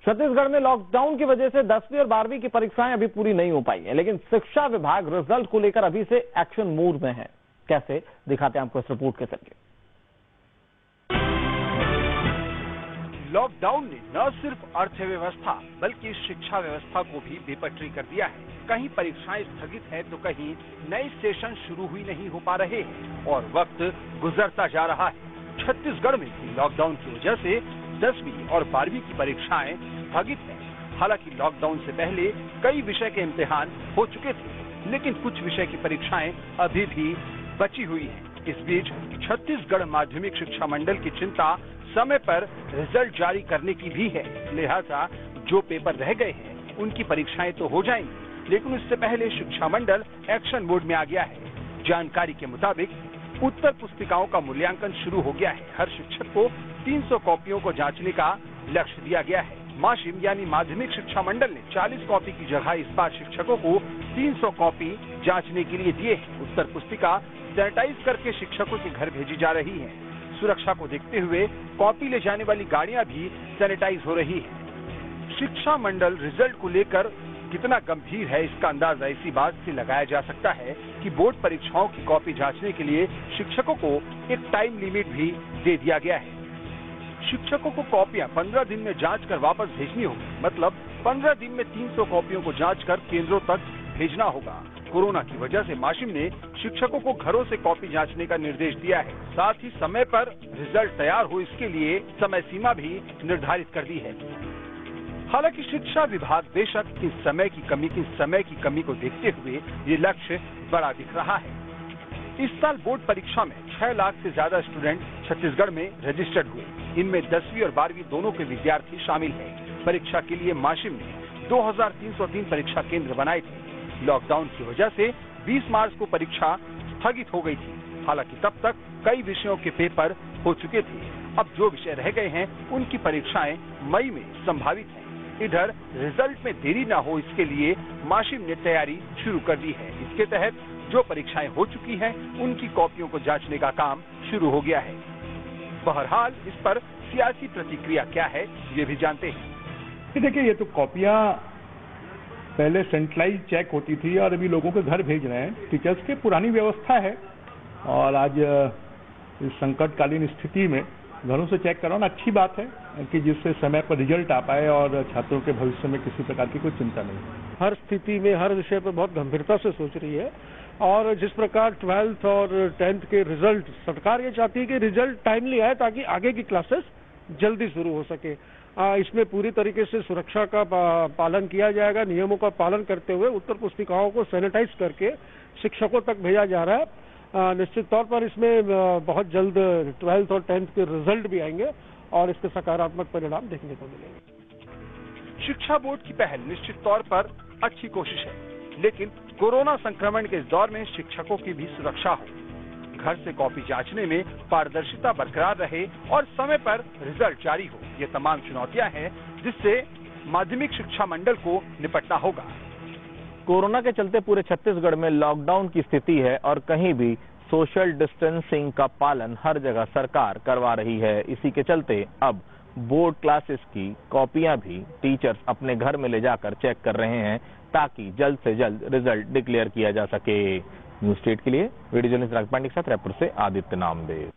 छत्तीसगढ़ में लॉकडाउन की वजह से 10वीं और 12वीं की परीक्षाएं अभी पूरी नहीं हो पाई है, लेकिन शिक्षा विभाग रिजल्ट को लेकर अभी से एक्शन मोड में है। कैसे, दिखाते हैं आपको इस रिपोर्ट के जरिए। लॉकडाउन ने न सिर्फ अर्थव्यवस्था बल्कि शिक्षा व्यवस्था को भी बेपटरी कर दिया है। कहीं परीक्षाएं स्थगित है तो कहीं नए सेशन शुरू ही नहीं हो पा रहे हैं और वक्त गुजरता जा रहा है। छत्तीसगढ़ में लॉकडाउन की वजह से 10वीं और 12वीं की परीक्षाएं स्थगित है। हालांकि लॉकडाउन से पहले कई विषय के इम्तिहान हो चुके थे, लेकिन कुछ विषय की परीक्षाएं अभी भी बची हुई हैं। इस बीच छत्तीसगढ़ माध्यमिक शिक्षा मंडल की चिंता समय पर रिजल्ट जारी करने की भी है। लिहाजा जो पेपर रह गए हैं उनकी परीक्षाएं तो हो जाएंगी, लेकिन इससे पहले शिक्षा मंडल एक्शन मोड में आ गया है। जानकारी के मुताबिक उत्तर पुस्तिकाओं का मूल्यांकन शुरू हो गया है। हर शिक्षक को 300 कॉपियों को जांचने का लक्ष्य दिया गया है। माशिम यानी माध्यमिक शिक्षा मंडल ने 40 कॉपी की जगह इस बार शिक्षकों को 300 कॉपी जांचने के लिए दिए हैं। उत्तर पुस्तिका सैनिटाइज करके शिक्षकों के घर भेजी जा रही है। सुरक्षा को देखते हुए कॉपी ले जाने वाली गाड़ियां भी सैनिटाइज हो रही है। शिक्षा मंडल रिजल्ट को लेकर कितना गंभीर है, इसका अंदाजा इसी बात से लगाया जा सकता है कि बोर्ड परीक्षाओं की कॉपी जांचने के लिए शिक्षकों को एक टाइम लिमिट भी दे दिया गया है। शिक्षकों को कॉपियां 15 दिन में जांच कर वापस भेजनी होगी, मतलब 15 दिन में 300 कॉपियों को जांच कर केंद्रों तक भेजना होगा। कोरोना की वजह से माशिम ने शिक्षकों को घरों से कॉपी जांचने का निर्देश दिया है। साथ ही समय पर रिजल्ट तैयार हो इसके लिए समय सीमा भी निर्धारित कर दी है। हालांकि शिक्षा विभाग बेशक इस समय की कमी को देखते हुए ये लक्ष्य बड़ा दिख रहा है। इस साल बोर्ड परीक्षा में 6 लाख से ज्यादा स्टूडेंट छत्तीसगढ़ में रजिस्टर्ड हुए। इनमें 10वीं और 12वीं दोनों के विद्यार्थी शामिल हैं। परीक्षा के लिए माशिम ने 2303 परीक्षा केंद्र बनाए थे। लॉकडाउन की वजह से 20 मार्च को परीक्षा स्थगित हो गई थी। हालांकि तब तक कई विषयों के पेपर हो चुके थे। अब जो विषय रह गए हैं उनकी परीक्षाएं मई में संभावित हैं। इधर रिजल्ट में देरी न हो इसके लिए माशिम ने तैयारी शुरू कर दी है। इसके तहत जो परीक्षाएं हो चुकी हैं उनकी कॉपियों को जांचने का काम शुरू हो गया है। बहरहाल इस पर सियासी प्रतिक्रिया क्या है ये भी जानते हैं। देखिए, ये तो कॉपियां पहले सेंट्रलाइज चेक होती थी और अभी लोगों के घर भेज रहे हैं। टीचर्स की पुरानी व्यवस्था है और आज इस संकटकालीन स्थिति में घरों से चेक कराना अच्छी बात है कि जिससे समय पर रिजल्ट आ पाए और छात्रों के भविष्य में किसी प्रकार की कोई चिंता नहीं। हर स्थिति में हर विषय पर बहुत गंभीरता से सोच रही है और जिस प्रकार 12th और 10th के रिजल्ट, सरकार ये चाहती है कि रिजल्ट टाइमली आए ताकि आगे की क्लासेस जल्दी शुरू हो सके। इसमें पूरी तरीके से सुरक्षा का पालन किया जाएगा। नियमों का पालन करते हुए उत्तर पुस्तिकाओं को सैनिटाइज करके शिक्षकों तक भेजा जा रहा है। निश्चित तौर पर इसमें बहुत जल्द 12th और 10th के रिजल्ट भी आएंगे और इसके सकारात्मक परिणाम देखने को मिलेंगे। शिक्षा बोर्ड की पहल निश्चित तौर पर अच्छी कोशिश है, लेकिन कोरोना संक्रमण के इस दौर में शिक्षकों की भी सुरक्षा हो, घर से कॉपी जांचने में पारदर्शिता बरकरार रहे और समय पर रिजल्ट जारी हो, ये तमाम चुनौतियां हैं जिससे माध्यमिक शिक्षा मंडल को निपटना होगा। कोरोना के चलते पूरे छत्तीसगढ़ में लॉकडाउन की स्थिति है और कहीं भी सोशल डिस्टेंसिंग का पालन हर जगह सरकार करवा रही है। इसी के चलते अब बोर्ड क्लासेस की कॉपियां भी टीचर्स अपने घर में ले जाकर चेक कर रहे हैं ताकि जल्द से जल्द रिजल्ट डिक्लेयर किया जा सके। न्यूज स्टेट के लिए वीडियो जर्नलिस्ट राग पांडे के साथ रायपुर से आदित्य नामदेव।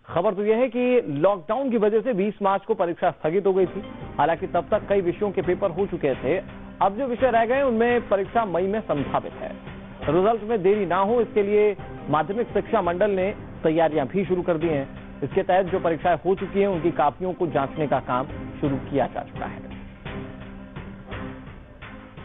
खबर तो यह है कि लॉकडाउन की वजह से 20 मार्च को परीक्षा स्थगित हो गई थी। हालांकि तब तक कई विषयों के पेपर हो चुके थे। अब जो विषय रह गए उनमें परीक्षा मई में संभावित है। रिजल्ट में देरी ना हो इसके लिए माध्यमिक शिक्षा मंडल ने तैयारियां भी शुरू कर दी हैं। इसके तहत जो परीक्षाएं हो चुकी हैं उनकी कॉपियों को जांचने का काम शुरू किया जा चुका है।